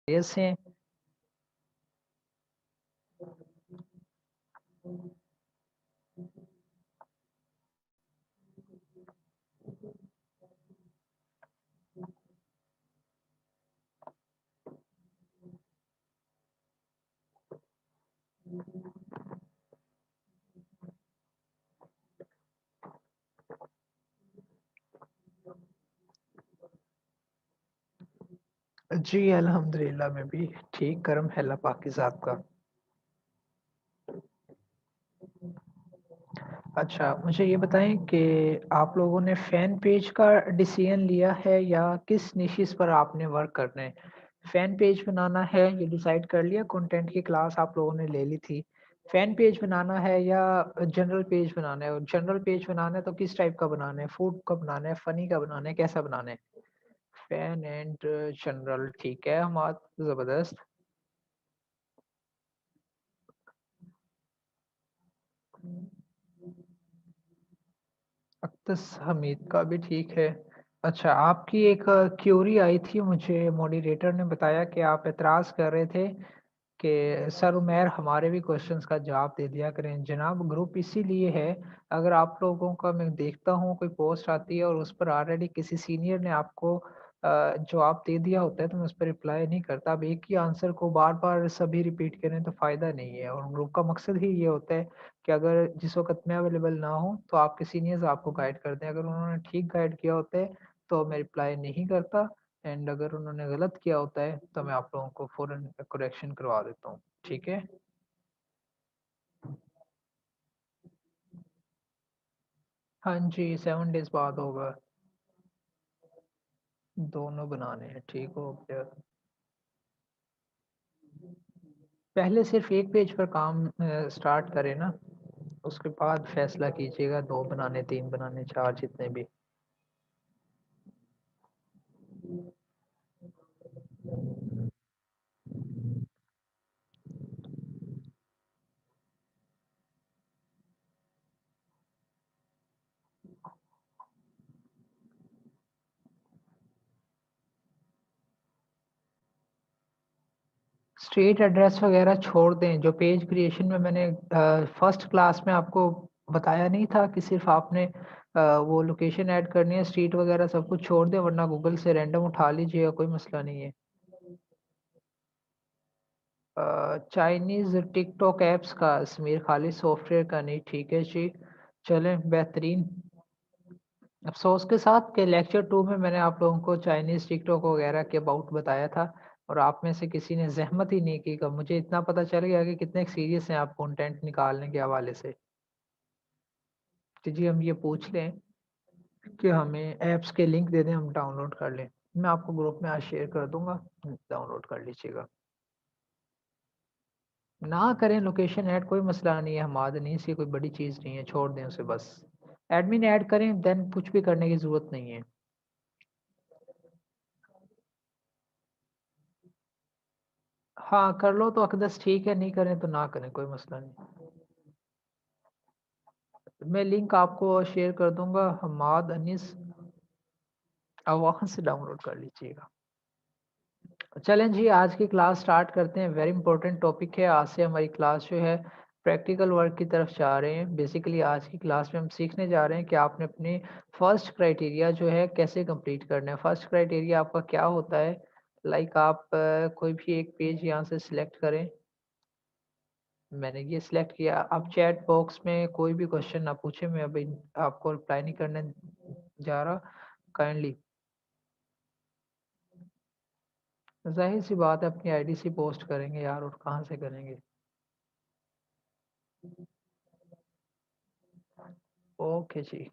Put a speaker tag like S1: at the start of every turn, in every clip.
S1: खैरियत से हैं? जी अल्हम्दुलिल्लाह मैं भी ठीक, करम है अल्लाह पाक की ज़ात का। अच्छा, मुझे ये बताएँ कि आप लोगों ने फ़ैन पेज का डिसीज़न लिया है या किस निशिस पर आपने वर्क करना है? फ़ैन पेज बनाना है ये डिसाइड कर लिया, कंटेंट की क्लास आप लोगों ने ले ली थी। फ़ैन पेज बनाना है या जनरल पेज बनाना है? और जनरल पेज बनाना है तो किस टाइप का बनाना है? फूड का बनाना है, फ़नी का बनाना है, कैसा बनाना है? फ़ैन एंड जनरल ठीक है, हमाद ज़बरदस्त। अक्तस हमीद का भी ठीक है। अच्छा, आपकी एक क्यूरी आई थी मुझे मॉडरेटर ने बताया कि आप एतराज़ कर रहे थे कि सर उमैर हमारे भी क्वेश्चंस का जवाब दे दिया करें। जनाब ग्रुप इसीलिए है, अगर आप लोगों का मैं देखता हूँ कोई पोस्ट आती है और उस पर ऑलरेडी किसी सीनियर ने आपको जवाब दे दिया होता है तो मैं उस पर रिप्लाई नहीं करता। अब एक ही आंसर को बार-बार सभी रिपीट करें तो फ़ायदा नहीं है और ग्रुप का मकसद ही ये होता है कि अगर जिस वक़्त मैं अवेलेबल ना हूँ तो आपके सीनियर्स आपको गाइड कर दें। अगर उन्होंने ठीक गाइड किया होता है तो मैं रिप्लाई नहीं करता एंड अगर उन्होंने गलत किया होता है तो मैं आप लोगों को फ़ौरन करेक्शन करवा देता हूँ। ठीक है? हाँ जी, 7 डेज़ बाद होगा। दोनों बनाने हैं, ठीक हो गया। पहले सिर्फ़ एक पेज पर काम स्टार्ट करें ना, उसके बाद फ़ैसला कीजिएगा 2 बनाने, 3 बनाने, 4 जितने भी। स्ट्रीट एड्रेस वगैरह छोड़ दें, जो पेज क्रिएशन में मैंने फर्स्ट क्लास में आपको बताया नहीं था कि सिर्फ़ आपने वो लोकेशन ऐड करनी है, स्ट्रीट वगैरह सब कुछ छोड़ दें वरना गूगल से रैंडम उठा लीजिएगा, कोई मसला नहीं है। चाइनीज़ टिकटॉक ऐप्स का समीर खालिद सॉफ्टवेयर का नहीं, ठीक है जी। चलें बेहतरीन। अफ़सोस के साथ कि लेक्चर 2 में मैंने आप लोगों को चाइनीज़ टिकटॉक वगैरह के अबाउट बताया था और आप में से किसी ने ज़हमत ही नहीं की। मुझे इतना पता चल गया कि कितने सीरियस हैं आप कंटेंट निकालने के हवाले से। तो जी हम ये पूछ लें कि हमें ऐप्स के लिंक दे दें, हम डाउनलोड कर लें। मैं आपको ग्रुप में आज शेयर कर दूँगा, डाउनलोड कर लीजिएगा। ना करें लोकेशन ऐड, कोई मसला नहीं है, हमाद नहीं, इसकी कोई बड़ी चीज़ नहीं है, छोड़ दें उसे बस। एडमिन ऐड करें देन कुछ भी करने की ज़रूरत नहीं है। हाँ, कर लो तो अक़दस ठीक है, नहीं करें तो ना करें, कोई मसला नहीं। मैं लिंक आपको शेयर कर दूँगा, हमाद अनीस, आप वहाँ से डाउनलोड कर लीजिएगा। चलें जी, आज की क्लास स्टार्ट करते हैं। वेरी इंपॉर्टेंट टॉपिक है। आज से हमारी क्लास जो है प्रैक्टिकल वर्क की तरफ जा रहे हैं। बेसिकली आज की क्लास में हम सीखने जा रहे हैं कि आपने अपनी फर्स्ट क्राइटेरिया जो है कैसे कंप्लीट करना है। फर्स्ट क्राइटेरिया आपका क्या होता है? लाइक आप कोई भी एक पेज यहाँ से सिलेक्ट करें। मैंने ये सिलेक्ट किया। आप चैट बॉक्स में कोई भी क्वेश्चन ना पूछें, मैं अभी आपको रिप्लाई नहीं करने जा रहा। काइंडली ज़ाहिर-सी बात है अपनी आईडी से पोस्ट करेंगे यार, और कहाँ से करेंगे? ओके जी।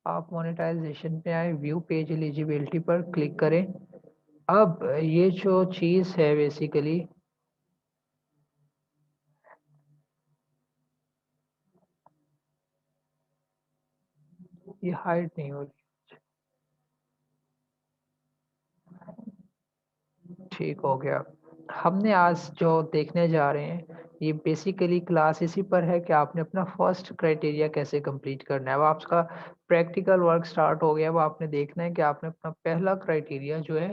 S1: आप मोनेटाइज़ेशन पे आएँ, व्यू पेज एलिजिबिलिटी पर क्लिक करें। अब ये जो चीज़ है बेसिकली, ये हाइड नहीं हो रही। ठीक हो गया। हमने आज जो देखने जा रहे हैं, ये बेसिकली क्लास इसी पर है कि आपने अपना फर्स्ट क्राइटेरिया कैसे कंप्लीट करना है। अब आपका प्रैक्टिकल वर्क स्टार्ट हो गया। अब आपने देखना है कि आपने अपना पहला क्राइटेरिया जो है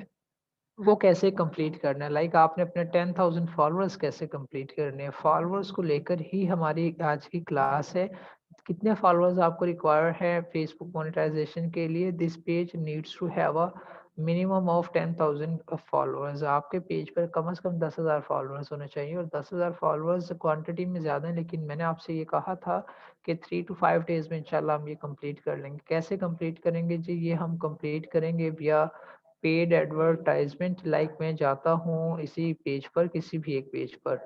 S1: वो कैसे कंप्लीट करना है, लाइक आपने अपने 10,000 फॉलोअर्स कैसे कंप्लीट करने हैं, फॉलोअर्स को लेकर ही हमारी आज की क्लास है। कितने फॉलोअर्स आपको रिक्वायर है फेसबुक मोनेटाइजेशन के लिए? This page needs to have a minimum of 10,000 followers. आपके पेज पर कम से कम 10,000 फॉलोअर्स होने चाहिए, और 10,000 फॉलोअर्स क्वांटिटी में ज़्यादा है, लेकिन मैंने आपसे ये कहा था कि 3 to 5 डेज़ में इंशाल्लाह हम ये कंप्लीट कर लेंगे। कैसे कंप्लीट करेंगे जी? ये हम कंप्लीट करेंगे विया पेड एडवर्टाइजमेंट। लाइक मैं जाता हूँ इसी पेज पर, किसी भी एक पेज पर,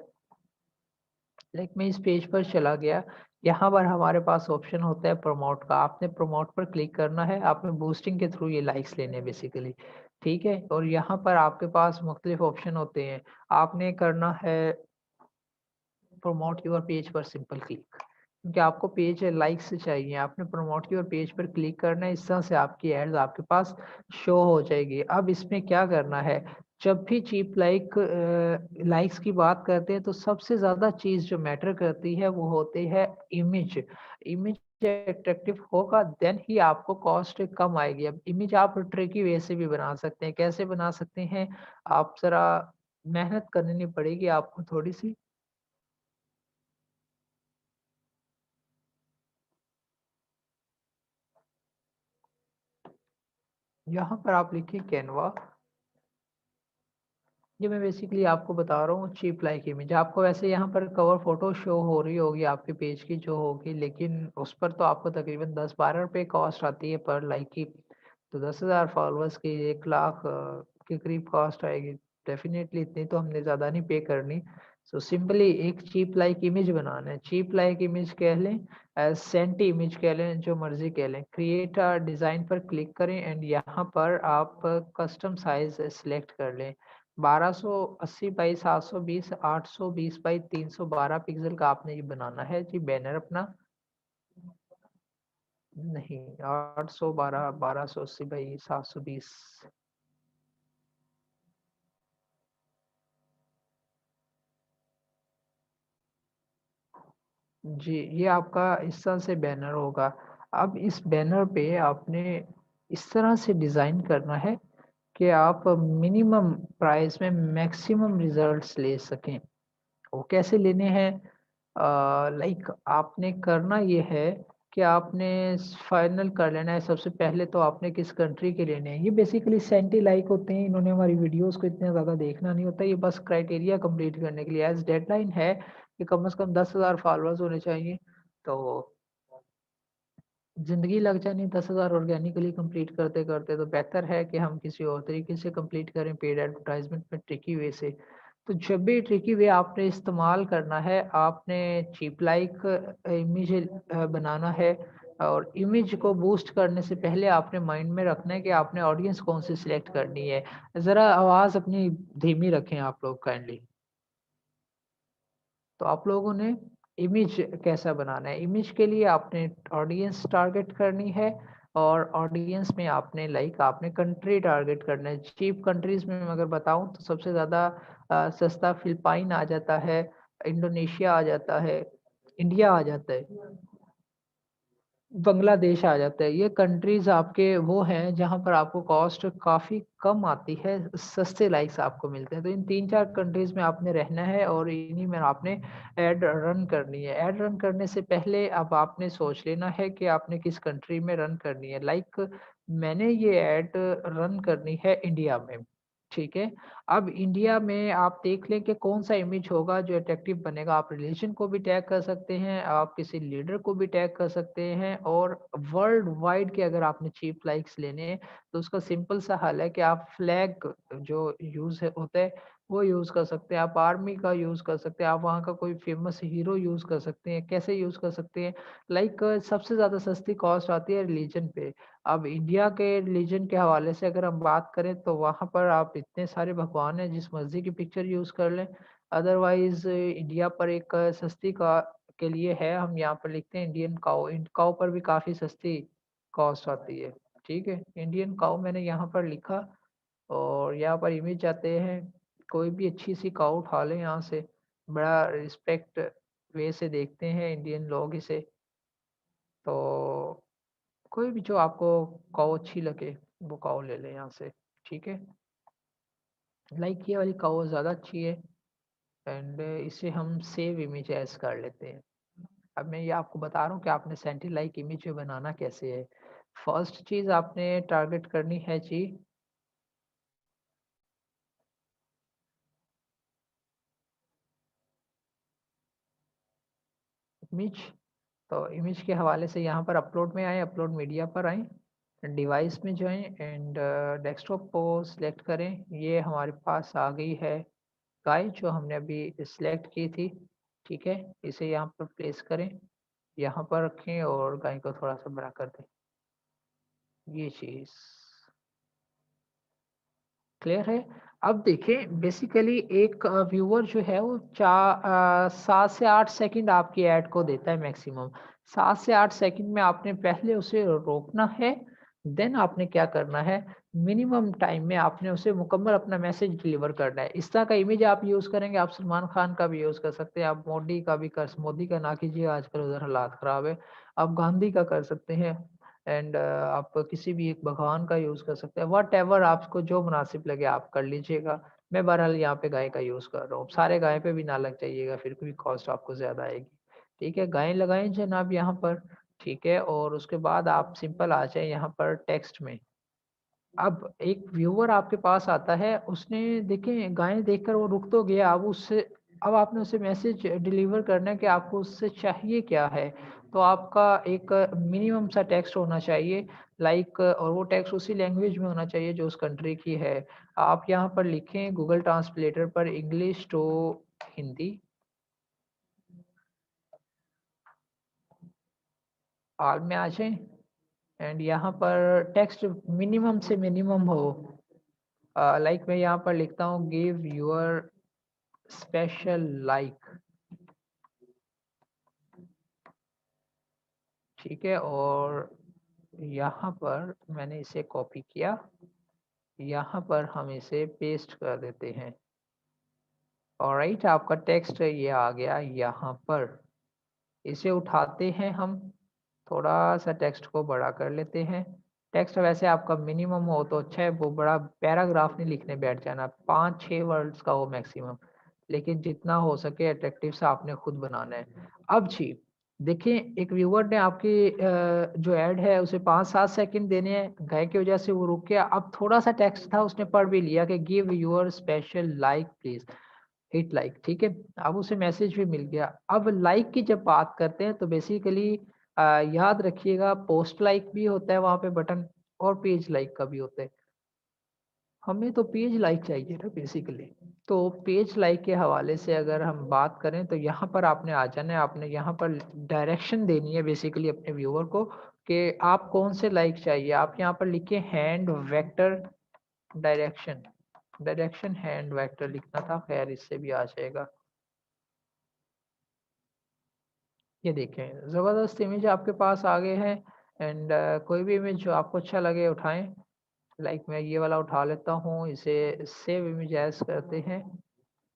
S1: लाइक मैं इस पेज पर चला गया। यहाँ पर हमारे पास ऑप्शन होता है प्रमोट का। आपने प्रमोट पर क्लिक करना है, आपने बूस्टिंग के थ्रू ये लाइक्स लेने हैं बेसिकली, ठीक है। और यहाँ पर आपके पास मुख्तलिफ ऑप्शन होते हैं, आपने करना है प्रमोट योर पेज पर सिंपल क्लिक, क्योंकि आपको पेज लाइक्स चाहिए। आपने प्रमोट योर पेज पर क्लिक करना है, इस तरह से आपकी एड्स आपके पास शो हो जाएगी। अब इसमें क्या करना है, जब भी चीप लाइक्स की बात करते हैं तो सबसे ज़्यादा चीज़ जो मैटर करती है वो होती है इमेज। इमेज अट्रैक्टिव होगा देन ही आपको कॉस्ट कम आएगी। अब इमेज आप ट्रिकी वे से भी बना सकते हैं। कैसे बना सकते हैं? आप ज़रा मेहनत करनी पड़ेगी आपको थोड़ी सी। यहाँ पर आप लिखिए कैनवा। ये मैं बेसिकली आपको बता रहा हूँ चीप लाइक इमेज। आपको वैसे यहाँ पर कवर फोटो शो हो रही होगी आपके पेज की जो होगी, लेकिन उस पर तो आपको तकरीबन 10-12 रुपए कॉस्ट आती है पर लाइक की। तो 10,000 फॉलोअर्स की 1 लाख के करीब कॉस्ट आएगी। डेफिनेटली इतनी तो हमने ज़्यादा नहीं पे करनी। सो सिंपली एक चीप लाइक इमेज बनाना है। चीप लाइक इमेज कह लें, सेंटी इमेज कह लें, जो मर्जी कह लें। क्रिएट डिज़ाइन पर क्लिक करें एंड यहाँ पर आप कस्टम साइज सेलेक्ट कर लें। 1280 बाई 720 820 बाई 312 पिक्सल का आपने ये बनाना है जी बैनर अपना। नहीं, 812 1280 बाई 720। जी, ये आपका इस तरह से बैनर होगा। अब इस बैनर पे आपने इस तरह से डिज़ाइन करना है कि आप मिनिमम प्राइस में मैक्सिमम रिजल्ट्स ले सकें। वो कैसे लेने हैं? लाइक आपने करना ये है कि आपने फाइनल कर लेना है। सबसे पहले तो आपने किस कंट्री के लेने हैं। ये बेसिकली सेंटी लाइक होते हैं, इन्होंने हमारी वीडियोस को इतना ज़्यादा देखना नहीं होता। ये बस क्राइटेरिया कंप्लीट करने के लिए एज डेडलाइन है कि कम से कम 10,000 फॉलोअर्स होने चाहिए। तो ज़िंदगी लग जानी 10,000 ऑर्गेनिकली कंप्लीट करते-करते, तो बेहतर है कि हम किसी और तरीके से कंप्लीट करें पेड एडवर्टाइज़मेंट में ट्रिकी वे से। तो जब भी ट्रिकी वे आपने इस्तेमाल करना है, आपने चीप लाइक इमेज बनाना है, और इमेज को बूस्ट करने से पहले आपने माइंड में रखना है कि आपने ऑडियंस कौन-सी सिलेक्ट करनी है। ज़रा आवाज़ अपनी धीमी रखें आप लोग काइंडली। तो आप लोगों ने इमेज कैसा बनाना है? इमेज के लिए आपने ऑडियंस टारगेट करनी है, और ऑडियंस में आपने लाइक आपने कंट्री टारगेट करना है। चीप कंट्रीज़ में मैं अगर बताऊँ तो सबसे ज़्यादा सस्ता फिलिपाइन आ जाता है, इंडोनेशिया आ जाता है, इंडिया आ जाता है, बांग्लादेश आ जाता है। ये कंट्रीज़ आपके वो हैं जहाँ पर आपको कॉस्ट काफ़ी कम आती है, सस्ते लाइक्स आपको मिलते हैं। तो इन 3-4 कंट्रीज़ में आपने रहना है और इन्हीं में आपने ऐड रन करनी है। ऐड रन करने से पहले अब आपने सोच लेना है कि आपने किस कंट्री में रन करनी है। लाइक मैंने ये ऐड रन करनी है इंडिया में, ठीक है। अब इंडिया में आप देख लें कि कौन-सा इमेज होगा जो अट्रैक्टिव बनेगा। आप रिलीजन को भी टैग कर सकते हैं, आप किसी लीडर को भी टैग कर सकते हैं, और वर्ल्ड वाइड के अगर आपने चीप लाइक्स लेने हैं, तो उसका सिंपल सा हल है कि आप फ्लैग जो यूज़ है होता है, वो यूज़ कर सकते हैं। आप आर्मी का यूज़ कर सकते हैं, आप वहाँ का कोई फ़ेमस हीरो यूज़ कर सकते हैं। कैसे यूज़ कर सकते हैं? लाइक सबसे ज़्यादा सस्ती कॉस्ट आती है रिलीजन पे। अब इंडिया के रिलीजन के हवाले से अगर हम बात करें तो वहाँ पर आप इतने सारे भगवान हैं, जिस मर्ज़ी की पिक्चर यूज़ कर लें। अदरवाइज़ इंडिया पर एक सस्ती का के लिए है, हम यहाँ पर लिखते हैं इंडियन काऊ। काऊ पर भी काफ़ी सस्ती कॉस्ट आती है, ठीक है। इंडियन काऊ मैंने यहाँ पर लिखा, और यहाँ पर इमेज आते हैं। कोई भी अच्छी सी काऊ उठा लें यहाँ से, बड़ा रिस्पेक्ट वे से देखते हैं इंडियन लोग इसे। तो कोई भी जो आपको काऊ अच्छी लगे, वो काऊ ले लें यहाँ से, ठीक है। लाइक ये वाली कवर ज़्यादा अच्छी है एंड इसे हम सेव इमेज एज कर लेते हैं। अब मैं ये आपको बता रहा हूँ कि आपने सेंटी लाइक इमेज बनाना कैसे है। फर्स्ट चीज़ आपने टारगेट करनी है जी इमेज। तो इमेज के हवाले से यहाँ पर अपलोड में आए, अपलोड मीडिया पर आए, डिवाइस में जाएं एंड डेस्कटॉप को सिलेक्ट करें। ये हमारे पास आ गई है गाय जो हमने अभी सिलेक्ट की थी। ठीक है, इसे यहाँ पर प्लेस करें, यहाँ पर रखें और गाय को थोड़ा सा बड़ा कर दें। ये चीज़ क्लियर है। अब देखें बेसिकली एक व्यूअर जो है वो 7 से 8 सेकंड आपकी ऐड को देता है मैक्सिमम। 7 से 8 सेकंड में आपने पहले उसे रोकना है, देन आपने क्या करना है, मिनिमम टाइम में आपने उसे मुकम्मल अपना मैसेज डिलीवर करना है। इस तरह का इमेज आप यूज़ करेंगे, आप सलमान खान का भी यूज़ कर सकते हैं, आप मोदी का भी कर, मोदी का ना कीजिए आजकल उधर हालात ख़राब है। आप गांधी का कर सकते हैं एंड आप किसी भी एक भगवान का यूज़ कर सकते हैं, व्हाटएवर आपको जो मुनासिब लगे आप कर लीजिएगा। मैं बहरहाल यहाँ पे गाय का यूज़ कर रहा हूँ। सारे गाय पे भी ना लग जाइएगा, फिर भी कॉस्ट आपको ज़्यादा आएगी। ठीक है, गाय लगाएं जनाब यहाँ पर। ठीक है, और उसके बाद आप सिंपल आ जाए यहाँ पर टेक्स्ट में। अब एक व्यूअर आपके पास आता है, उसने देखें गाय देखकर वो रुक तो गया, अब उससे अब आपने उसे मैसेज डिलीवर करना है कि आपको उससे चाहिए क्या है। तो आपका एक मिनिमम सा टेक्स्ट होना चाहिए, लाइक, और वो टेक्स्ट उसी लैंग्वेज में होना चाहिए जो उस कंट्री की है। आप यहाँ पर लिखें गूगल ट्रांसलेटर पर इंग्लिश टू हिंदी, ऑल में आ जाए एंड यहाँ पर टेक्स्ट मिनिमम से मिनिमम हो। लाइक मैं यहाँ पर लिखता हूँ गिव योर स्पेशल लाइक। ठीक है, और यहाँ पर मैंने इसे कॉपी किया, यहाँ पर हम इसे पेस्ट कर देते हैं। ऑलराइट, आपका टेक्स्ट ये आ गया यहाँ पर। इसे उठाते हैं हम, थोड़ा सा टेक्स्ट को बड़ा कर लेते हैं। टेक्स्ट वैसे आपका मिनिमम हो तो अच्छा है, वो बड़ा पैराग्राफ नहीं लिखने बैठ जाना, 5-6 वर्ड्स का हो मैक्सिमम, लेकिन जितना हो सके अट्रैक्टिव सा आपने खुद बनाना है। अब जी देखिए, एक व्यूअर ने आपकी जो ऐड है उसे 5-7 सेकंड देने हैं, गाय की वजह से वो रुक गया। अब थोड़ा सा टेक्स्ट था उसने पढ़ भी लिया कि give your special like please, hit like. ठीक है, अब उसे मैसेज भी मिल गया। अब लाइक की जब बात करते हैं तो बेसिकली याद रखिएगा पोस्ट लाइक भी होता है वहां पे बटन, और पेज लाइक का भी होता है। हमें तो पेज लाइक चाहिए ना बेसिकली। तो पेज लाइक के हवाले से अगर हम बात करें तो यहाँ पर आपने आ जाना है, आपने यहाँ पर डायरेक्शन देनी है बेसिकली अपने व्यूअर को कि आप कौन से लाइक चाहिए। आप यहाँ पर लिखे hand vector direction, direction hand vector लिखना था, खैर इससे भी आ जाएगा। ये देखें ज़बरदस्त इमेज आपके पास आ गए हैं एंड कोई भी इमेज जो आपको अच्छा लगे उठाएं। लाइक मैं ये वाला उठा लेता हूँ, इसे सेव इमेज एज करते हैं।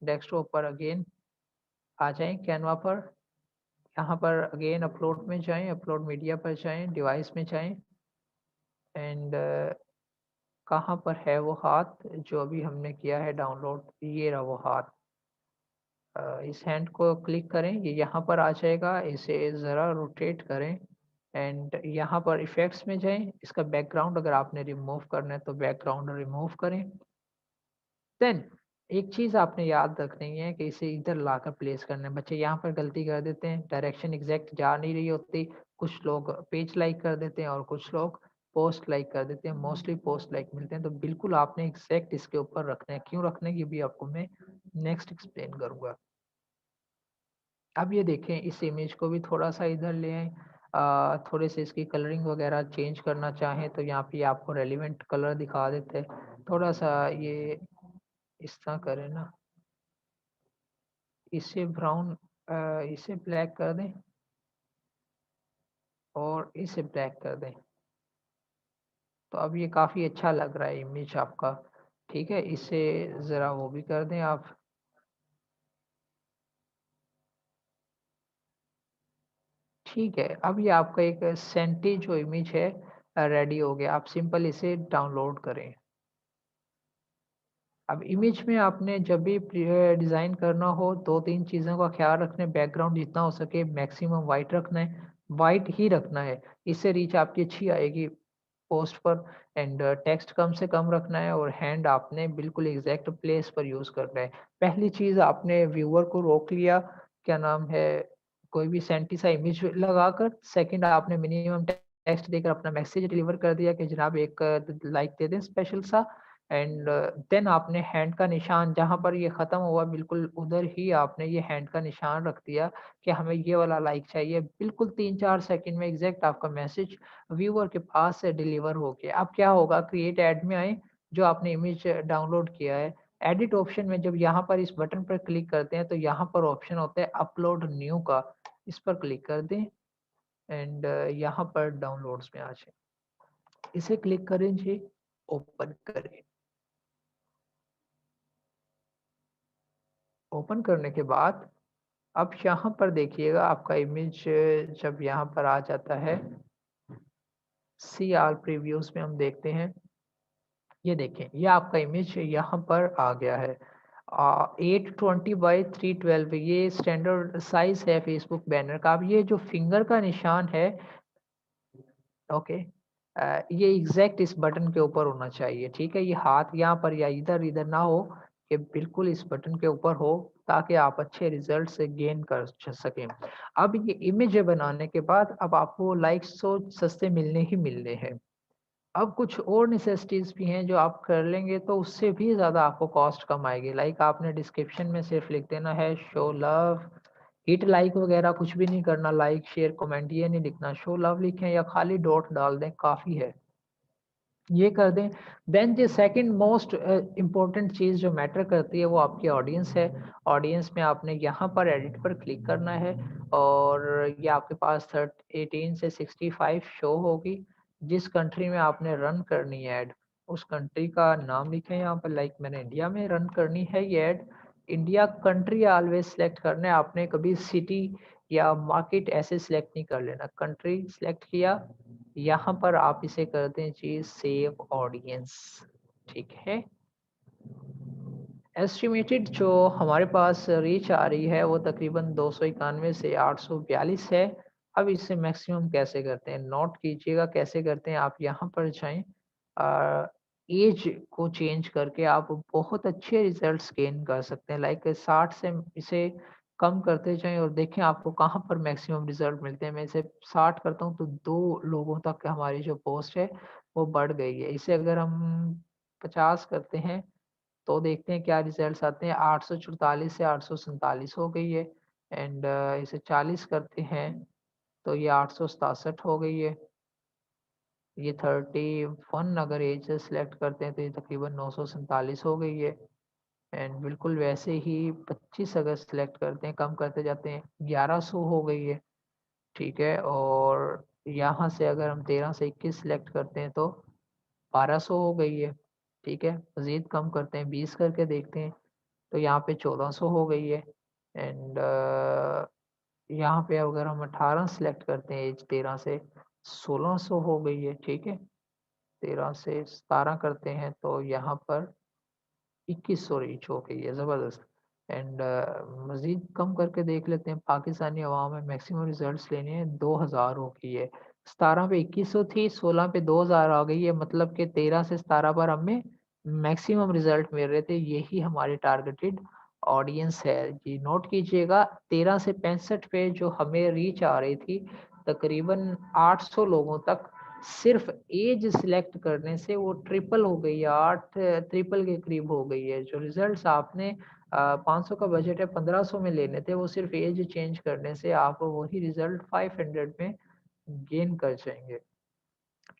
S1: डेस्कटॉप पर अगेन आ जाएं, कैनवा पर, यहाँ पर अगेन अपलोड में जाएं, अपलोड मीडिया पर जाएं, डिवाइस में जाएं एंड कहाँ पर है वो हाथ जो अभी हमने किया है डाउनलोड, ये रहा वो हाथ। इस हैंड को क्लिक करें, ये यहाँ पर आ जाएगा, इसे ज़रा रोटेट करें एंड यहाँ पर इफ़ेक्ट्स में जाएं। इसका बैकग्राउंड अगर आपने रिमूव करना है तो बैकग्राउंड रिमूव करें। देन एक चीज़ आपने याद रखनी है कि इसे इधर लाकर प्लेस करना है। बच्चे यहाँ पर गलती कर देते हैं, डायरेक्शन एग्जैक्ट जा नहीं रही होती। कुछ लोग पेज लाइक कर देते हैं और कुछ लोग पोस्ट लाइक कर देते हैं, मोस्टली पोस्ट लाइक मिलते हैं। तो बिल्कुल आपने एग्जैक्ट इसके ऊपर रखना है, क्यों रखना है ये भी आपको मैं नेक्स्ट एक्सप्लेन करूँगा। अब ये देखें इस इमेज को भी थोड़ा सा इधर ले आए, थोड़े से इसकी कलरिंग वगैरह चेंज करना चाहें तो यहाँ पे आपको रेलिवेंट कलर दिखा देते हैं। थोड़ा सा ये इस तरह करें ना, इसे ब्राउन, इसे ब्लैक कर दें और इसे ब्लैक कर दें। तो अब ये काफ़ी अच्छा लग रहा है इमेज आपका। ठीक है, इसे ज़रा वो भी कर दें आप। ठीक है, अब ये आपका एक सेंटी जो इमेज है रेडी हो गया। आप सिंपल इसे डाउनलोड करें। अब इमेज में आपने जब भी डिज़ाइन करना हो 2-3 चीज़ों का ख्याल रखना है, बैकग्राउंड जितना हो सके मैक्सिमम वाइट रखना है, वाइट ही रखना है, इससे रीच आपकी अच्छी आएगी पोस्ट पर। एंड टेक्स्ट कम से कम रखना है और हैंड आपने बिल्कुल एग्जैक्ट प्लेस पर यूज़ करना है। पहली चीज़ आपने व्यूअर को रोक लिया, क्या नाम है, कोई भी सेंटी सा इमेज लगाकर। सेकंड आपने मिनिमम टेक्स्ट देकर अपना मैसेज डिलीवर कर दिया कि जनाब एक लाइक दे दें स्पेशल सा। एंड देन आपने हैंड का निशान जहाँ पर ये ख़त्म हुआ बिल्कुल उधर ही आपने ये हैंड का निशान रख दिया कि हमें ये वाला लाइक चाहिए। बिल्कुल 3-4 सेकंड में एग्ज़ैक्ट आपका मैसेज व्यूअर के पास से डिलीवर हो गया। अब क्या होगा, क्रिएट ऐड में आएँ, जो आपने इमेज डाउनलोड किया है, एडिट ऑप्शन में जब यहाँ पर इस बटन पर क्लिक करते हैं तो यहाँ पर ऑप्शन होता है अपलोड न्यू का, इस पर क्लिक कर दें। एंड यहाँ पर डाउनलोड्स में आ जाए, इसे क्लिक करें जी, ओपन करें। ओपन करने के बाद अब यहाँ पर देखिएगा आपका इमेज जब यहाँ पर आ जाता है, सी ऑल प्रीव्यूज में हम देखते हैं, ये देखें ये आपका इमेज यहाँ पर आ गया है। 820 बाई 312 ये स्टैंडर्ड साइज है फेसबुक बैनर का। अब ये जो फिंगर का निशान है, ओके, ये एग्जैक्ट इस बटन के ऊपर होना चाहिए, ठीक है। ये हाथ यहाँ पर या इधर इधर ना हो, कि बिल्कुल इस बटन के ऊपर हो, ताकि आप अच्छे रिजल्ट से गेन कर सकें। अब ये इमेज बनाने के बाद अब आपको लाइक्स तो सस्ते मिलने ही मिलने हैं। अब कुछ और नेसेसिटीज भी हैं जो आप कर लेंगे तो उससे भी ज़्यादा आपको कॉस्ट कम आएगी। लाइक आपने डिस्क्रिप्शन में सिर्फ लिख देना है शो लव, हिट लाइक वगैरह कुछ भी नहीं करना, लाइक शेयर कमेंट ये नहीं लिखना, शो लव लिखें या खाली डॉट डाल दें काफ़ी है, ये कर दें। देन जो सेकंड मोस्ट इम्पोर्टेंट चीज़ जो मैटर करती है वो आपकी ऑडियंस है। ऑडियंस में आपने यहाँ पर एडिट पर क्लिक करना है और ये आपके पास 18 से 65 शो होगी। जिस कंट्री में आपने रन करनी है ऐड, उस कंट्री का नाम लिखें यहाँ पर। लाइक मैंने इंडिया में रन करनी है ये add, India country always select करना है आपने, कभी सिटी या मार्केट ऐसे सिलेक्ट नहीं कर लेना। कंट्री सेलेक्ट किया, यहाँ पर आप इसे कर दें जी सेव ऑडियंस, ठीक है। एस्टिमेटेड जो हमारे पास रीच आ रही है वो तकरीबन 291 से 842 है। अब इसे मैक्सिमम कैसे करते हैं, नोट कीजिएगा कैसे करते हैं। आप यहाँ पर जाएं, एज को चेंज करके आप बहुत अच्छे रिजल्ट्स गेन कर सकते हैं। लाइक 60 से इसे कम करते जाएं और देखें आपको कहाँ पर मैक्सिमम रिजल्ट मिलते हैं। मैं इसे 60 करता हूँ तो 2 लोगों तक हमारी जो पोस्ट है वो बढ़ गई है। इसे अगर हम 50 करते हैं तो देखते हैं क्या रिजल्ट्स आते हैं। 844 से 847 हो गई है। एंड इसे 40 करते हैं तो ये 867 हो गई है। ये 31 अगर एज सेलेक्ट करते हैं तो ये तकरीबन 947 हो गई है। एंड बिल्कुल वैसे ही 25 अगर सेलेक्ट करते हैं, कम करते जाते हैं, 1100 हो गई है, ठीक है। और यहाँ से अगर हम 13 से 21 सेलेक्ट करते हैं तो 1200 हो गई है, ठीक है। मज़ीद कम करते हैं, 20 करके देखते हैं तो यहाँ पे 1400 हो गई है। एंड यहाँ पे अगर हम 18 सेलेक्ट करते हैं एज 13 से, 1600 हो गई है, ठीक है। 13 से 17 करते हैं तो यहाँ पर 2100 रीच हो गई है, ज़बरदस्त। एंड मज़ीद कम करके देख लेते हैं, पाकिस्तानी अवाम में मैक्सिमम रिजल्ट्स लेने हैं, 2000 हो गई है। 17 पे 2100 थी, 16 पे 2000 आ गई है, मतलब कि 13 से 17 पर हमें मैक्सिमम रिजल्ट मिल रहे थे। यही हमारे टारगेटेड ऑडियंस है जी, नोट कीजिएगा। 13 से 65 पे जो हमें रीच आ रही थी तकरीबन 800 लोगों तक, सिर्फ एज सिलेक्ट करने से वो ट्रिपल हो गई है, 8 ट्रिपल के करीब हो गई है। जो रिजल्ट्स आपने 500 का बजट है 1500 में लेने थे, वो सिर्फ एज चेंज करने से आप वही रिजल्ट 500 में गेन कर जाएंगे,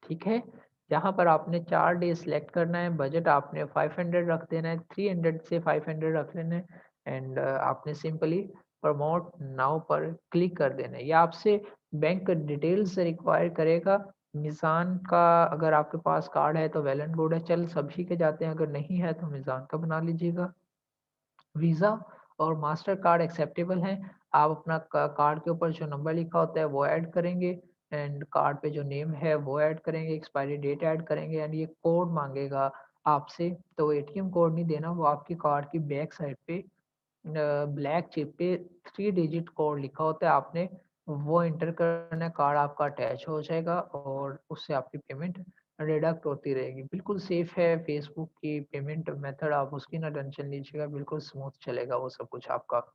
S1: ठीक है। जहाँ पर आपने 4 डे सिलेक्ट करना है, बजट आपने 500 रख देना है, 300 से 500 रख लेना है। एंड आपने सिंपली प्रमोट नाउ पर क्लिक कर देना है। ये आपसे बैंक डिटेल्स रिक्वायर करेगा। मिज़ान का अगर आपके पास कार्ड है तो वेल एंड गुड है, चल सभी के जाते हैं, अगर नहीं है तो मिज़ान का बना लीजिएगा। वीज़ा और मास्टर कार्ड एक्सेप्टेबल हैं। आप अपना कार्ड के ऊपर जो नंबर लिखा होता है वो ऐड करेंगे, एंड कार्ड पे जो नेम है वो ऐड करेंगे, एक्सपायरी डेट ऐड करेंगे, एंड ये कोड मांगेगा आपसे, तो एटीएम कोड नहीं देना, वो आपकी कार्ड की बैक साइड पे ब्लैक चिप पे 3 डिजिट कोड लिखा होता है, आपने वो एंटर करना है, कार्ड आपका अटैच हो जाएगा और उससे आपकी पेमेंट डिडक्ट होती रहेगी। बिल्कुल सेफ है फेसबुक की पेमेंट मेथड, आप उसकी ना टेंशन लीजिएगा, बिल्कुल स्मूथ चलेगा वो सब कुछ आपका।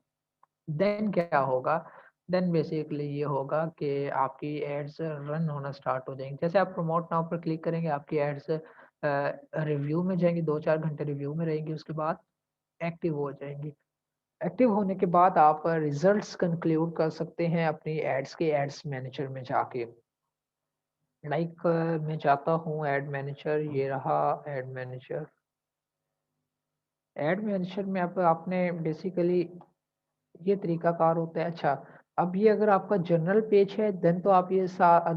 S1: देन क्या होगा, देन बेसिकली ये होगा कि आपकी एड्स रन होना स्टार्ट हो जाएँगी। जैसे आप प्रमोट नाउ पर क्लिक करेंगे, आपकी एड्स रिव्यू में जाएँगी, 2-4 घंटे रिव्यू में रहेंगी, उसके बाद एक्टिव हो जाएँगी। एक्टिव होने के बाद आप रिजल्ट्स कंक्लूड कर सकते हैं अपनी एड्स के एड्स मैनेजर में जाके। लाइक मैं जाता हूँ एड मैनेजर, ये रहा एड मैनेजर। एड मैनेजर में अब आपने बेसिकली ये तरीकाकार होता है। अच्छा, अब ये अगर आपका जनरल पेज है देन तो आप ये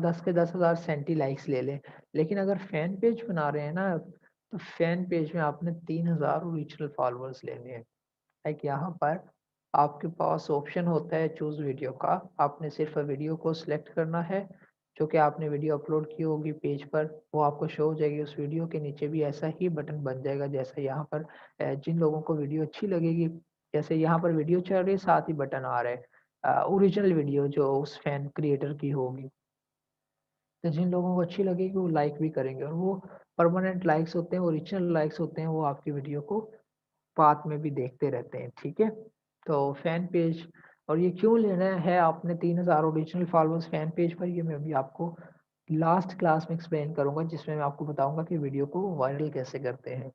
S1: 10 के 10,000 सेंटी लाइक्स ले लें। लेकिन अगर फैन पेज बना रहे हैं ना आप, तो फैन पेज में आपने 3,000 ओरिजिनल फॉलोअर्स लेने हैं। लाइक यहाँ पर आपके पास ऑप्शन होता है चूज़ वीडियो का, आपने सिर्फ वीडियो को सिलेक्ट करना है, जो कि आपने वीडियो अपलोड की होगी पेज पर, वो आपको शो हो जाएगी। उस वीडियो के नीचे भी ऐसा ही बटन बन जाएगा जैसा यहाँ पर जिन लोगों को वीडियो अच्छी लगेगी, जैसे यहाँ पर वीडियो चल रही है साथ ही बटन आ रहा है ओरिजिनल वीडियो जो उस फैन क्रिएटर की होगी। तो जिन लोगों को अच्छी लगेगी वो लाइक भी करेंगे, और वो परमानेंट लाइक्स होते हैं, ओरिजिनल लाइक्स होते हैं, वो आपकी वीडियो को बाद में भी देखते रहते हैं, ठीक है? तो फैन पेज, और ये क्यों लेना है आपने 3,000 ओरिजिनल फॉलोअर्स फैन पेज पर, ये मैं अभी आपको लास्ट क्लास में एक्सप्लेन करूँगा, जिसमें मैं आपको बताऊँगा कि वीडियो को वायरल कैसे करते हैं।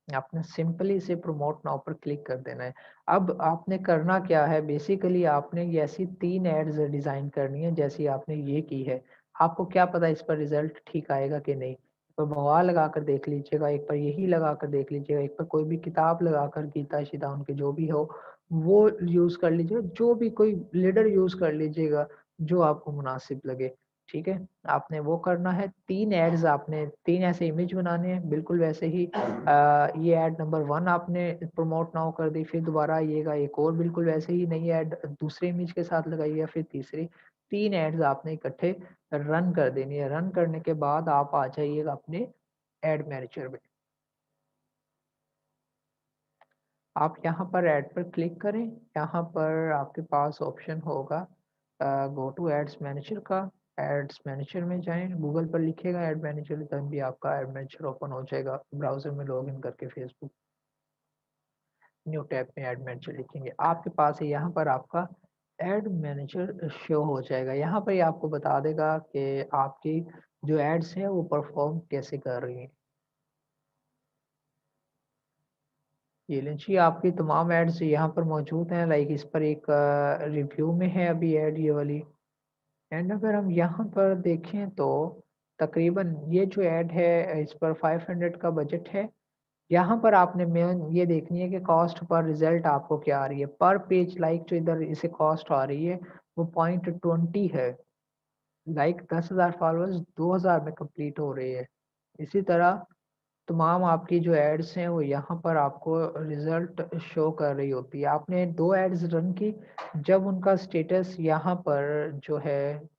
S1: आपने सिंपली इसे प्रमोट नाउ पर क्लिक कर देना है। अब आपने करना क्या है, बेसिकली आपने ये ऐसी 3 एड्स डिज़ाइन करनी है जैसी आपने ये की है। आपको क्या पता इस पर रिज़ल्ट ठीक आएगा कि नहीं? तो भगवा लगाकर देख लीजिएगा, एक बार यही लगाकर देख लीजिएगा, एक बार कोई भी किताब लगाकर गीता-शिता उनकी जो भी हो, वो यूज़ कर लीजिएगा, जो भी कोई लीडर यूज़ कर लीजिएगा, जो आपको मुनासिब लगे, ठीक है? आपने वो करना है, 3 एड्स आपने 3 ऐसे इमेज बनाने हैं, बिल्कुल वैसे ही ये ऐड नंबर 1 आपने प्रमोट नाउ कर दी, फिर दोबारा आइएगा एक और बिल्कुल वैसे ही नई ऐड दूसरे इमेज के साथ लगाइएगा, फिर तीसरी, 3 एड्स आपने इकट्ठे रन कर देनी है। रन करने के बाद आप आ जाइएगा अपने एड मैनेजर में। आप यहाँ पर ऐड पर क्लिक करें, यहाँ पर आपके पास ऑप्शन होगा गो टू एड्स मैनेजर का। एड्स मैनेजर में जाएँ, गूगल पर लिखिएगा एड मैनेजर, तब भी आपका एड मैनेजर ओपन हो जाएगा, ब्राउज़र में लॉगिन करके फेसबुक। न्यू टैब में एड मैनेजर लिखेंगे, आपके पास है यहाँ पर आपका एड मैनेजर शो हो जाएगा। यहाँ पर ये आपको बता देगा कि आपकी जो एड्स हैं वो परफॉर्म कैसे कर रही हैं। ये लीजिए आपकी तमाम एड्स यहाँ पर मौजूद हैं, लाइक इस पर एक रिव्यू में है अभी ऐड ये वाली। एंड अगर हम यहाँ पर देखें तो तकरीबन ये जो ऐड है इस पर 500 का बजट है। यहाँ पर आपने मेन ये देखनी है कि कॉस्ट पर रिजल्ट आपको क्या आ रही है। पर पेज लाइक जो इधर इसे कॉस्ट आ रही है वो 0.20 है। लाइक 10,000 फॉलोअर्स 2,000 में कंप्लीट हो रही है। इसी तरह तमाम आपकी जो एड्स हैं वो यहाँ पर आपको रिजल्ट शो कर रही होती है। आपने 2 एड्स रन की, जब उनका स्टेटस यहाँ पर जो है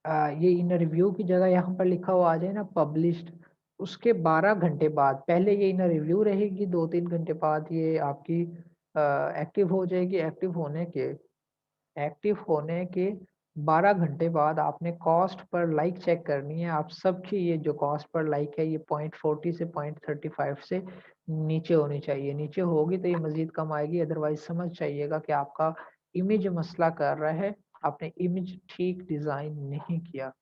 S1: ये इन रिव्यू की जगह यहाँ पर लिखा हुआ आ जाए ना पब्लिश्ड, उसके 12 घंटे बाद, पहले ये इन रिव्यू रहेगी, 2-3 घंटे बाद ये आपकी एक्टिव हो जाएगी। एक्टिव होने के 12 घंटे बाद आपने कॉस्ट पर लाइक चेक करनी है। आप सबकी ये जो कॉस्ट पर लाइक है ये 0.40 से 0.35 से नीचे होनी चाहिए। नीचे होगी तो ये मज़ीद कम आएगी, अदरवाइज़ समझ जाइएगा कि आपका इमेज मसला कर रहा है, आपने इमेज ठीक डिज़ाइन नहीं किया।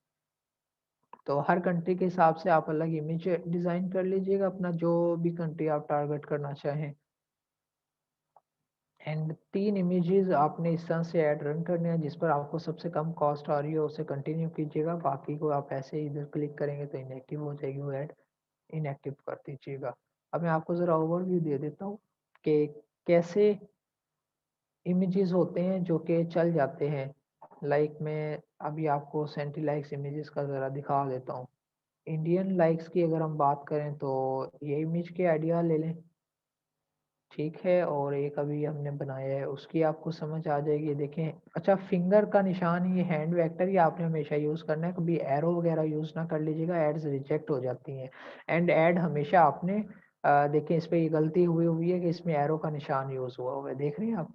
S1: तो हर कंट्री के हिसाब से आप अलग इमेज डिज़ाइन कर लीजिएगा, अपना जो भी कंट्री आप टारगेट करना चाहें। एंड 3 इमेजेस आपने इस तरह से ऐड रन करने हैं जिस पर आपको सबसे कम कॉस्ट आ रही है उसे कंटिन्यू कीजिएगा, बाकी को आप ऐसे ही इधर क्लिक करेंगे तो इनएक्टिव हो जाएगी वो ऐड, इनएक्टिव कर दीजिएगा। अब मैं आपको ज़रा ओवरव्यू दे देता हूँ कि कैसे इमेजेस होते हैं जो कि चल जाते हैं। लाइक मैं अभी आपको सेंटी लाइक्स इमेजेस का ज़रा दिखा देता हूँ। इंडियन लाइक्स की अगर हम बात करें तो ये इमेज के आइडिया ले लें। ठीक है, और एक अभी हमने बनाया है उसकी आपको समझ आ जाएगी। देखें, अच्छा फिंगर का निशान, ये हैंड वेक्टर ही आपने हमेशा यूज़ करना है, कभी एरो वगैरह यूज़ ना कर लीजिएगा, एड्स रिजेक्ट हो जाती हैं। एंड ऐड हमेशा आपने देखें इस पे ये गलती हुई हुई है कि इसमें एरो का निशान यूज़ हुआ हुआ है, देख रहे हैं आप।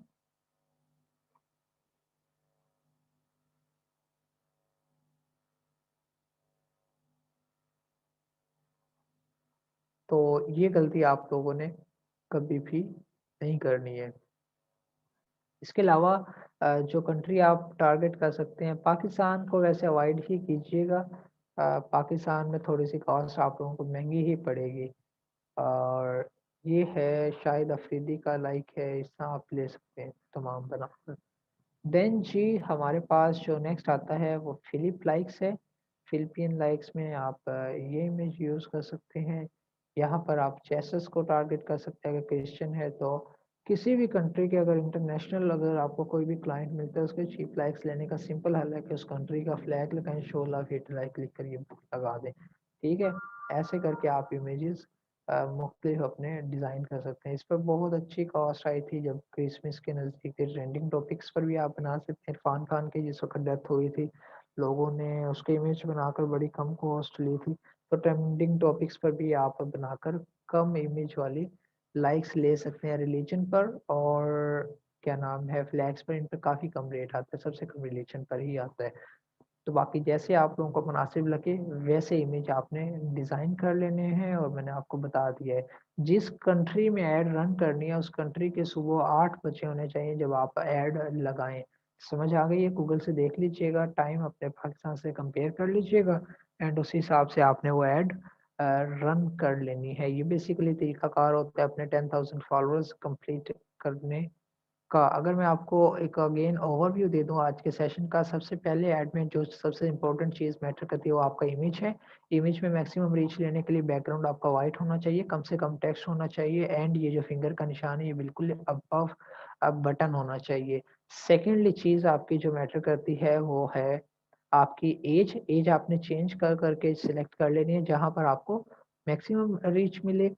S1: तो ये गलती आप लोगों ने कभी भी नहीं करनी है। इसके अलावा जो कंट्री आप टारगेट कर सकते हैं, पाकिस्तान को वैसे अवॉइड ही कीजिएगा। पाकिस्तान में थोड़ी-सी कॉस्ट आप लोगों को महँगी ही पड़ेगी, और ये है शाहिद अफरीदी का लाइक है, इस तरह आप ले सकते हैं तमाम बनाकर। देन जी हमारे पास जो नेक्स्ट आता है वो फिलिप लाइक्स है। फिलिपियन लाइक्स में आप ये इमेज यूज़ कर सकते हैं। यहाँ पर आप चेसस को टारगेट कर सकते हैं, अगर क्रिश्चियन है तो। किसी भी कंट्री के अगर इंटरनेशनल अगर आपको कोई भी क्लाइंट मिलता है, उसके चीप लाइक्स लेने का सिंपल हल है कि उस कंट्री का फ्लैग लगाएं, शो लव हिट लाइक लिख कर ये लगा दें। ठीक है, ऐसे करके आप इमेजेस मुख्तलिफ अपने डिज़ाइन कर सकते हैं। इस पर बहुत अच्छी कॉस्ट आई थी जब क्रिसमस के नज़दीक थे। ट्रेंडिंग टॉपिक्स पर भी आप बना सकते हैं। इरफान खान की जिस वक्त डेथ हुई थी, लोगों ने उसके इमेज बनाकर बड़ी कम कॉस्ट ली थी। तो ट्रेंडिंग टॉपिक्स पर भी आप बनाकर कम इमेज वाली लाइक्स ले सकते हैं रिलीजन पर, और क्या नाम है फ्लैग्स पर, इन पर काफ़ी कम रेट आता है, सबसे कम रिलीजन पर ही आता है। तो बाकी जैसे आप लोगों को मुनासिब लगे वैसे इमेज आपने डिज़ाइन कर लेने हैं, और मैंने आपको बता दिया है। जिस कंट्री में ऐड रन करनी है उस कंट्री के सुबह 8 बजे होने चाहिए जब आप ऐड लगाएं। समझ आ गई है? गूगल से देख लीजिएगा, टाइम अपने पाकिस्तान से कंपेयर कर लीजिएगा, एंड उस हिसाब से आपने वो ऐड रन कर लेनी है। ये बेसिकली तरीकाकार होता है अपने 10,000 फॉलोअर्स कंप्लीट करने का। अगर मैं आपको एक अगेन ओवरव्यू दे दूं आज के सेशन का, सबसे पहले ऐड में जो सबसे इम्पोर्टेंट चीज़ मैटर करती है वो आपका इमेज है। इमेज में मैक्सिमम रीच लेने के लिए बैकग्राउंड आपका वाइट होना चाहिए, कम से कम टेक्स्ट होना चाहिए, एंड ये जो फिंगर का निशान है ये बिल्कुल अबव बटन होना चाहिए। सेकेंडली चीज़ आपकी जो मैटर करती है वो है आपकी एज। एज आपने चेंज कर करके सिलेक्ट कर लेनी है जहाँ पर आपको मैक्सिमम रीच मिले।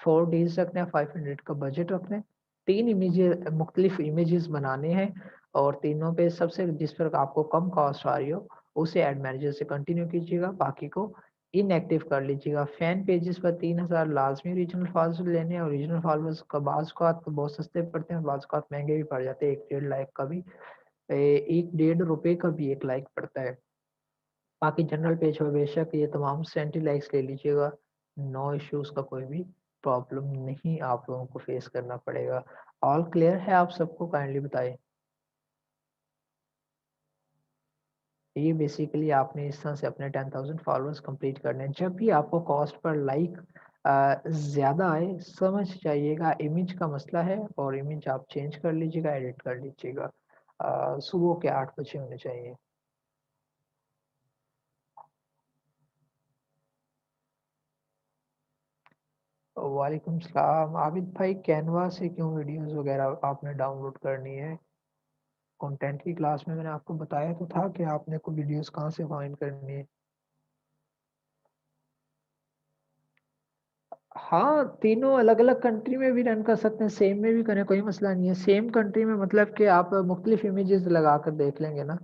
S1: 4 डेज रखना है, 500 का बजट रखना है, 3 मुख्तलिफ इमेजेस बनाने हैं, और तीनों पे सबसे जिस पर आपको कम कॉस्ट आ रही हो उसे एड मैनेजर से कंटिन्यू कीजिएगा, बाकी को इनएक्टिव कर लीजिएगा। फैन पेजेस पर 3,000 लाजमी रीजनल फॉलोअर्स लेने हैं, और रीजनल फॉलोअर्स का बाज़ औक़ात तो बहुत सस्ते पड़ते हैं, बाज़ औक़ात महंगे भी पड़ जाते हैं। 1 डेढ़ लाइक का भी 1 डेढ़ रुपए का भी 1 लाइक पड़ता है। बाकी जनरल पेज पर बेशक ये तमाम सेंटी लाइक्स ले लीजिएगा, नो इश्यूज़ का कोई भी प्रॉब्लम नहीं आप लोगों को फेस करना पड़ेगा। ऑल क्लियर है आप सबको? काइंडली बताएँ। ये बेसिकली आपने इस तरह से अपने 10,000 फॉलोअर्स कंप्लीट करने हैं। जब भी आपको कॉस्ट पर लाइक ज़्यादा आए, समझ जाइएगा इमेज का मसला है, और इमेज आप चेंज कर लीजिएगा, एडिट कर लीजिएगा। सुबह के 8 बजे होने चाहिए। वालेकुम सलाम आबिद भाई, कैनवा से क्यों वीडियोस वगैरह आपने डाउनलोड करनी है? कंटेंट की क्लास में मैंने आपको बताया तो था कि आपने को वीडियोस कहाँ से फाइंड करनी है। हाँ, तीनों अलग-अलग कंट्री में भी रन कर सकते हैं, सेम में भी करें, कोई मसला नहीं है। सेम कंट्री में मतलब कि आप मुख्तलिफ इमेजेस लगा कर देख लेंगे ना,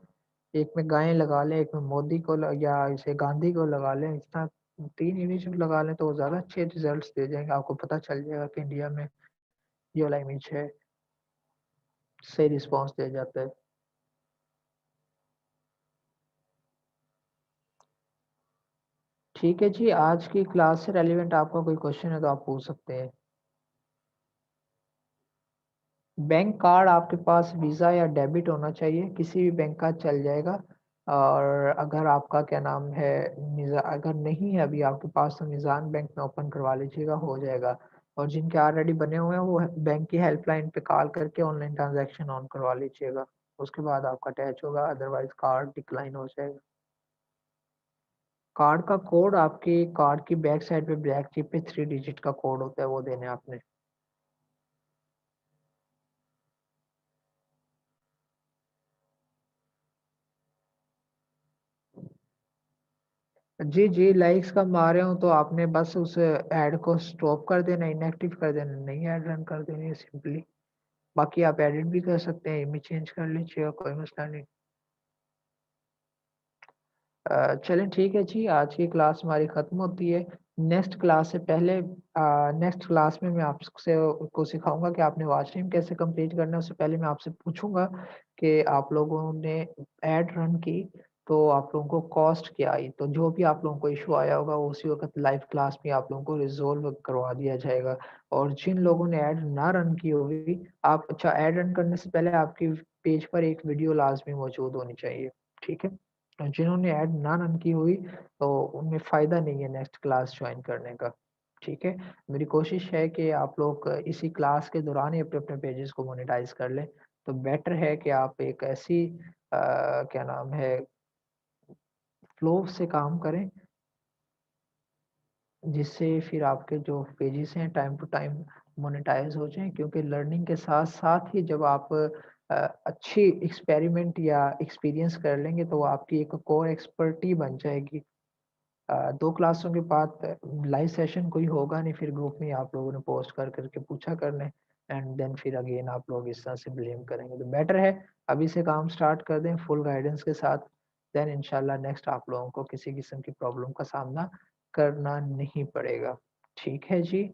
S1: एक में गायें लगा लें, एक में मोदी को या इसे गांधी को लगा लें, इस तरह 3 इमेज लगा लें तो वो ज़्यादा अच्छे रिजल्ट्स दे जाएंगे। आपको पता चल जाएगा कि इंडिया में ये वाला इमेज है, सही रिस्पॉन्स दे जाता है। ठीक है जी, आज की क्लास से रेलिवेंट आपका कोई क्वेश्चन है तो आप पूछ सकते हैं। बैंक कार्ड आपके पास वीज़ा या डेबिट होना चाहिए, किसी भी बैंक का चल जाएगा। और अगर आपका क्या नाम है अगर नहीं है अभी आपके पास तो मीज़ान बैंक में ओपन करवा लीजिएगा, हो जाएगा। और जिनके ऑलरेडी बने हुए हैं वो बैंक की हेल्पलाइन पे कॉल करके ऑनलाइन ट्रांजैक्शन ऑन करवा लीजिएगा, उसके बाद आपका अटैच होगा, अदरवाइज कार्ड डिक्लाइन हो जाएगा। कार्ड का कोड आपके कार्ड की बैक साइड पे ब्लैक चिप पे 3 डिजिट का कोड होता है, वो देने आपने। जी, जी, लाइक्स कम आ रहे हो तो आपने बस उस ऐड को स्टॉप कर देना, इनएक्टिव कर देना, नई ऐड रन कर देनी है सिंपली। बाकी आप एडिट भी कर सकते हैं, इमेज चेंज कर लीजिएगा, कोई मसला नहीं। चलें ठीक है जी, आज की क्लास हमारी ख़त्म होती है। नेक्स्ट क्लास से पहले नेक्स्ट क्लास में मैं आपसे को सिखाऊँगा कि आपने वॉच टाइम कैसे कंप्लीट करना है। उससे पहले मैं आपसे पूछूँगा कि आप लोगों ने ऐड रन की, तो आप लोगों को कॉस्ट क्या आई? तो जो भी आप लोगों को इश्यू आया होगा, वो उसी वक़्त लाइव क्लास में आप लोगों को रिज़ॉल्व करवा दिया जाएगा। और जिन लोगों ने ऐड ना रन की होगी, आप अच्छा ऐड रन करने से पहले आपकी पेज पर एक वीडियो लाज़मी मौजूद होनी चाहिए, ठीक है? जिन्होंने ऐड ना रन की हुई तो उनमें फ़ायदा नहीं है नेक्स्ट क्लास जॉइन करने का, ठीक है? मेरी कोशिश है कि आप लोग इसी क्लास के दौरान ही अपने-अपने पेजेस को मोनेटाइज़ कर लें, तो बेटर है कि आप एक ऐसी क्या नाम है फ्लो से काम करें, जिससे फिर आपके जो पेजेस हैं टाइम टू टाइम मोनेटाइज़ हो जाएँ, क्योंकि लर्निंग के साथ-साथ ही जब आप अच्छी एक्सपेरिमेंट या एक्सपीरियंस कर लेंगे तो वो आपकी एक कोर एक्सपर्टी बन जाएगी। 2 क्लासों के बाद लाइव सेशन कोई होगा नहीं, फिर ग्रुप में आप लोगों ने पोस्ट कर के पूछा करना है एंड देन फिर अगेन आप लोग इस तरह से ब्लेम करेंगे। तो बेटर है अभी से काम स्टार्ट कर दें फुल गाइडेंस के साथ, देन इंशाल्लाह नेक्स्ट आप लोगों को किसी किस्म की प्रॉब्लम का सामना करना नहीं पड़ेगा। ठीक है जी?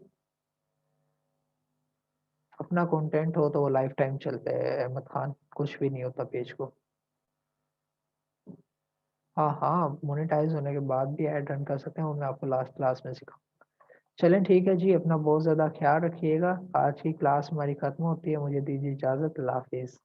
S1: अपना कंटेंट हो तो वो लाइफ टाइम चलता है अहमद खान, कुछ भी नहीं होता पेज को। हाँ, हाँ, मोनेटाइज़ होने के बाद भी ऐड रन कर सकते हैं, वो मैं आपको लास्ट क्लास में सिखाऊँगा। चलें ठीक है जी, अपना बहुत ज़्यादा ख़्याल रखिएगा। आज की क्लास हमारी ख़त्म होती है, मुझे दीजिए इजाज़त, अल्लाह हाफ़िज़।